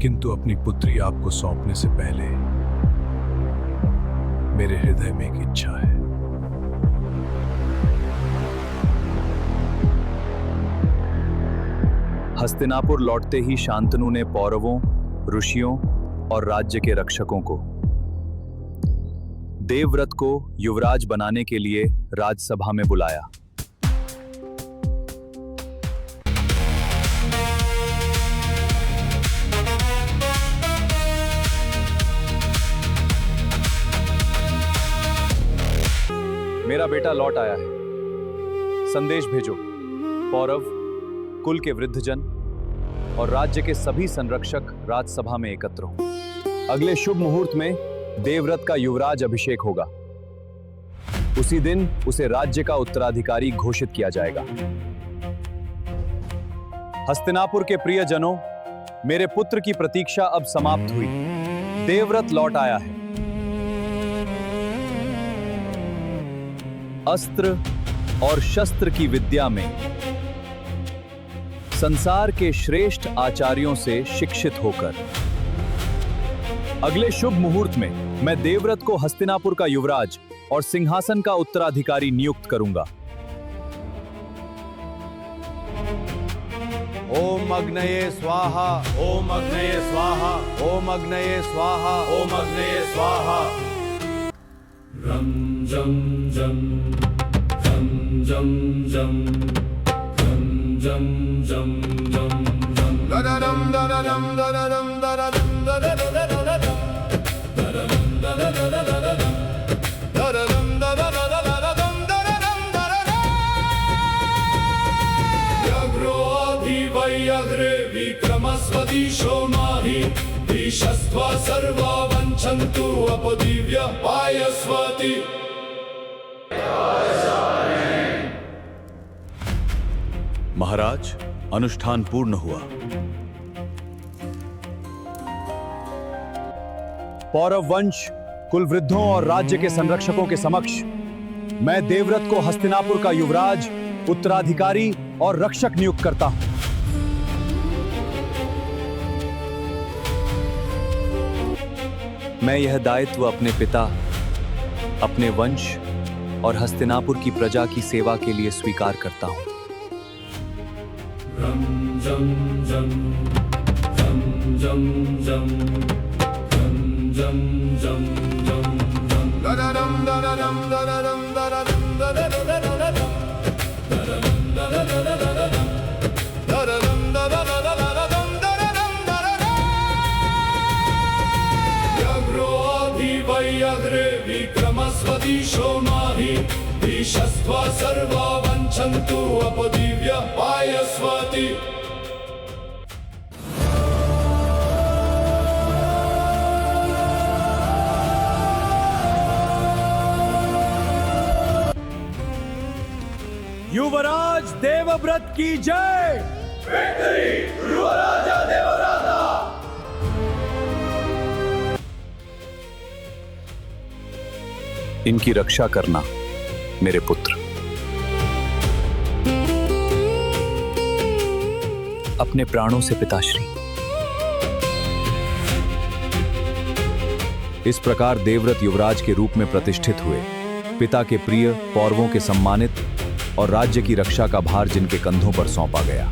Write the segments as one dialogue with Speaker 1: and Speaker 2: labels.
Speaker 1: किंतु अपनी पुत्री आपको सौंपने से पहले मेरे हृदय में एक इच्छा है।
Speaker 2: हस्तिनापुर लौटते ही शांतनु ने पौरवों, ऋषियों और राज्य के रक्षकों को देवव्रत को युवराज बनाने के लिए राजसभा में बुलाया। मेरा बेटा लौट आया है, संदेश भेजो। पौरव, कुल के वृद्धजन और राज्य के सभी संरक्षक राजसभा में एकत्र हो। अगले शुभ मुहूर्त में देवव्रत का युवराज अभिषेक होगा। उसी दिन उसे राज्य का उत्तराधिकारी घोषित किया जाएगा। हस्तिनापुर के प्रियजनों, मेरे पुत्र की प्रतीक्षा अब समाप्त हुई। देवव्रत लौट आया है। अस्त्र और शस्त्र की विद्या में संसार के श्रेष्ठ आचार्यों से शिक्षित होकर अगले शुभ मुहूर्त में मैं देवव्रत को हस्तिनापुर का युवराज और सिंहासन का उत्तराधिकारी नियुक्त करूंगा।
Speaker 3: ओम अग्नये स्वाहा, ओम अग्नये स्वाहा, ओम अग्नये स्वाहा, ओम अग्नये स्वाहा।
Speaker 4: रम जम जम जम जम जम जम जम जम जम जम
Speaker 3: दरदम दरदम दरदम दरदम दरदम दरदम
Speaker 4: अग्रे विक्रमस्वदीशो माहि दिशस्त्वा सर्वा वञ्चन्तु अपदिव्य पायस्वति।
Speaker 2: महाराज, अनुष्ठान पूर्ण हुआ। पौरव वंश, कुल वृद्धों और राज्य के संरक्षकों के समक्ष मैं देवव्रत को हस्तिनापुर का युवराज, उत्तराधिकारी और रक्षक नियुक्त करता हूं। मैं यह दायित्व अपने पिता, अपने वंश और हस्तिनापुर की प्रजा की सेवा के लिए स्वीकार करता हूं।
Speaker 4: रम जम जम जम जम जम जम जम जम जम जम
Speaker 3: दरदम दरदम दरदम दरदम दरदम
Speaker 4: अग्रे विक्रमस्वदीशो माहि दिशस्त्वा सर्वा वञ्चन्तु अपदिव्य पायस्वति।
Speaker 2: युवराज देवव्रत की जय।
Speaker 3: युवराजा देवव्रता।
Speaker 2: इनकी रक्षा करना मेरे पुत्र। अपने प्राणों से पिताश्री। इस प्रकार देवव्रत युवराज के रूप में प्रतिष्ठित हुए। पिता के प्रिय, पौरवों के सम्मानित और राज्य की रक्षा का भार जिनके कंधों पर सौंपा गया।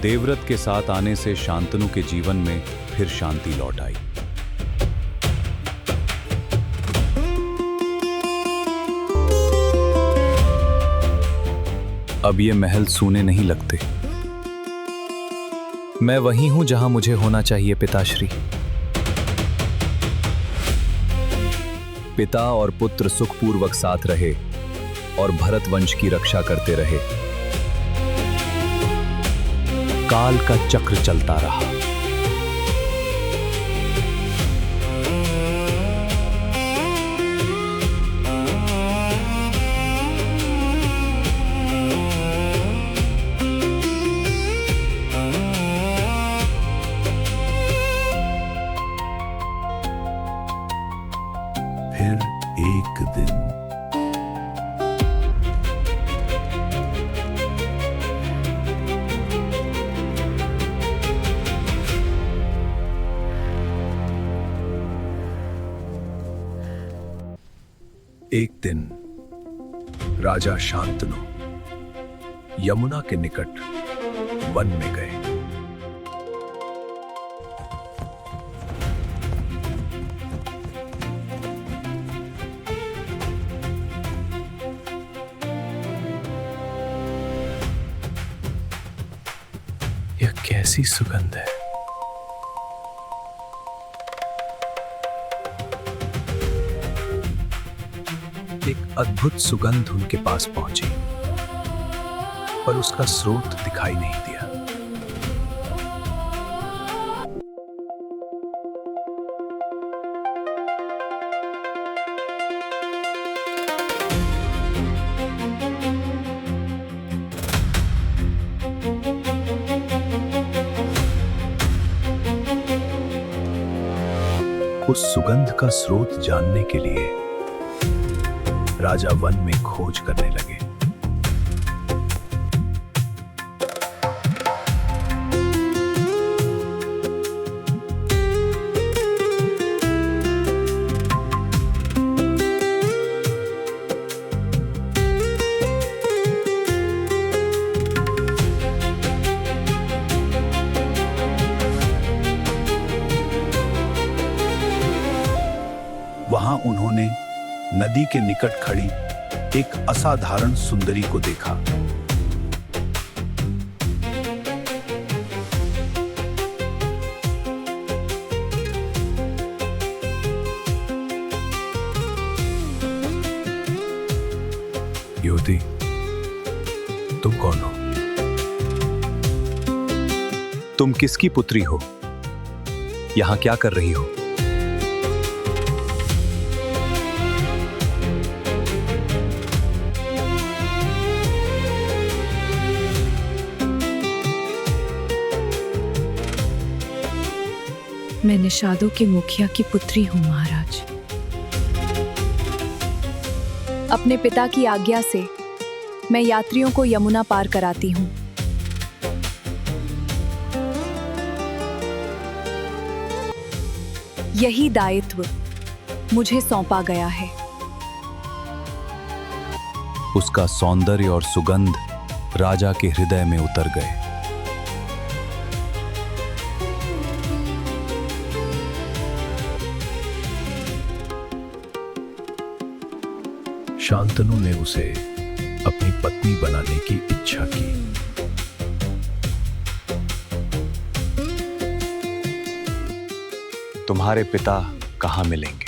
Speaker 2: देवव्रत के साथ आने से शांतनु के जीवन में फिर शांति लौट आई। अब ये महल सूने नहीं लगते। मैं वहीं हूं जहां मुझे होना चाहिए पिताश्री। पिता और पुत्र सुखपूर्वक साथ रहे और भरत वंश की रक्षा करते रहे। काल का चक्र चलता रहा।
Speaker 1: एक दिन राजा शांतनु यमुना के निकट वन में गए। यह कैसी सुगंध है। एक अद्भुत सुगंध उनके पास पहुंची, पर उसका स्रोत दिखाई नहीं दिया। उस सुगंध का स्रोत जानने के लिए राजा वन में खोज करने लगे। वहां उन्होंने नदी के निकट खड़ी एक असाधारण सुंदरी को देखा। युवती, तुम कौन हो?
Speaker 2: तुम किसकी पुत्री हो? यहां क्या कर रही हो?
Speaker 5: मैं निषादों के मुखिया की पुत्री हूँ महाराज। अपने पिता की आज्ञा से मैं यात्रियों को यमुना पार कराती हूँ। यही दायित्व मुझे सौंपा गया है।
Speaker 2: उसका सौंदर्य और सुगंध राजा के हृदय में उतर गए।
Speaker 1: शांतनु ने उसे अपनी पत्नी बनाने की इच्छा की।
Speaker 2: तुम्हारे पिता कहाँ मिलेंगे?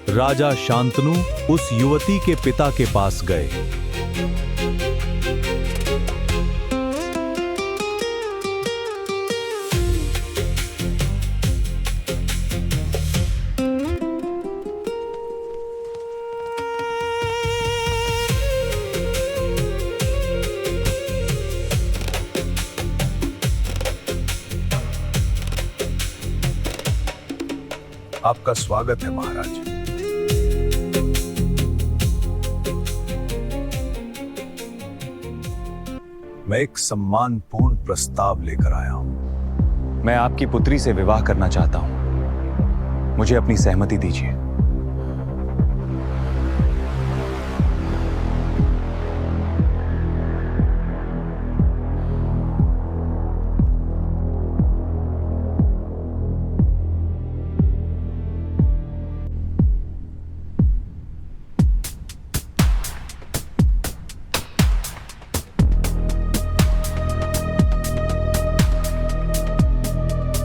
Speaker 2: राजा शांतनु उस युवती के पिता के पास गए।
Speaker 1: आपका स्वागत है महाराज। मैं एक सम्मानपूर्ण प्रस्ताव लेकर आया हूं।
Speaker 2: मैं आपकी पुत्री से विवाह करना चाहता हूं। मुझे अपनी सहमति दीजिए।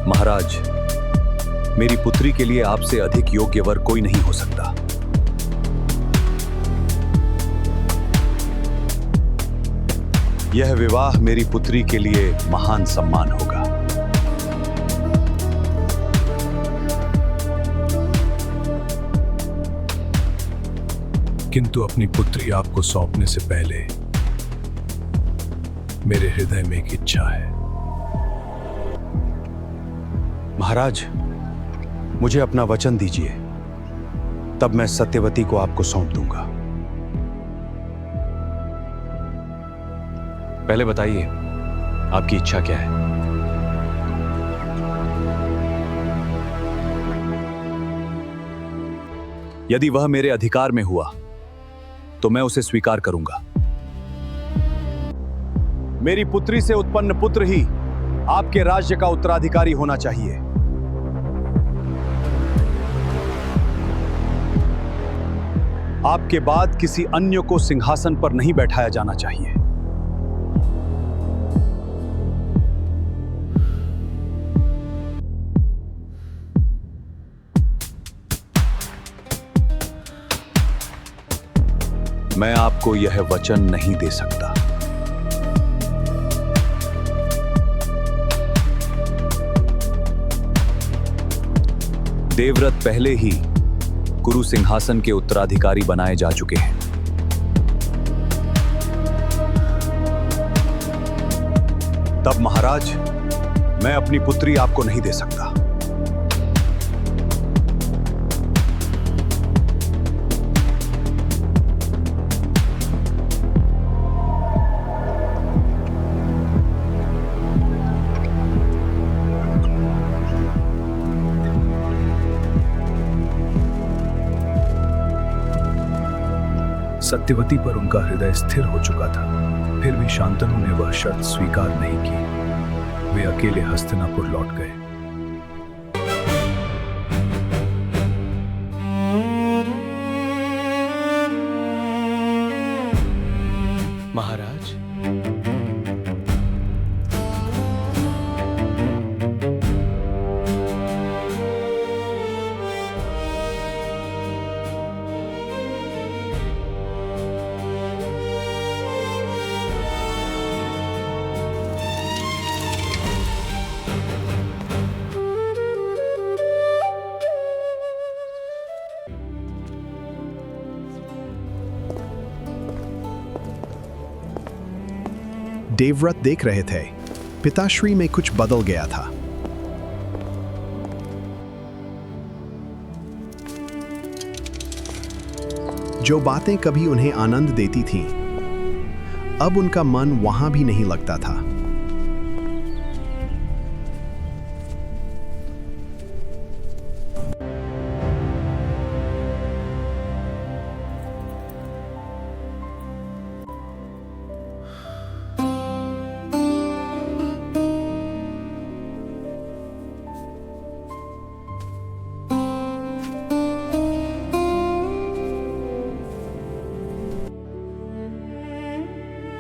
Speaker 2: महाराज, मेरी पुत्री के लिए आपसे अधिक योग्य वर कोई नहीं हो सकता। यह विवाह मेरी पुत्री के लिए महान सम्मान होगा।
Speaker 1: किंतु अपनी पुत्री आपको सौंपने से पहले मेरे हृदय में एक इच्छा है।
Speaker 3: महाराज, मुझे अपना वचन दीजिए, तब मैं सत्यवती को आपको सौंप दूंगा। पहले बताइए, आपकी इच्छा क्या है?
Speaker 2: यदि वह मेरे अधिकार में हुआ तो मैं उसे स्वीकार करूंगा। मेरी पुत्री से उत्पन्न पुत्र ही आपके राज्य का उत्तराधिकारी होना चाहिए। आपके बाद किसी अन्य को सिंहासन पर नहीं बैठाया जाना चाहिए। मैं आपको यह वचन नहीं दे सकता। देवव्रत पहले ही कुरु सिंहासन के उत्तराधिकारी बनाए जा चुके हैं। तब महाराज, मैं अपनी पुत्री आपको नहीं दे सकता।
Speaker 1: सत्यवती पर उनका हृदय स्थिर हो चुका था, फिर भी शांतनु ने वह शर्त स्वीकार नहीं की। वे अकेले हस्तिनापुर लौट गए।
Speaker 3: महाराज,
Speaker 6: देवव्रत देख रहे थे, पिताश्री में कुछ बदल गया था। जो बातें कभी उन्हें आनंद देती थीं, अब उनका मन वहां भी नहीं लगता था।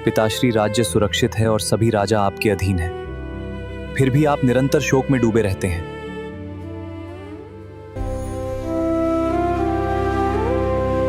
Speaker 2: पिताश्री, राज्य सुरक्षित है और सभी राजा आपके अधीन हैं। फिर भी आप निरंतर शोक में डूबे रहते हैं।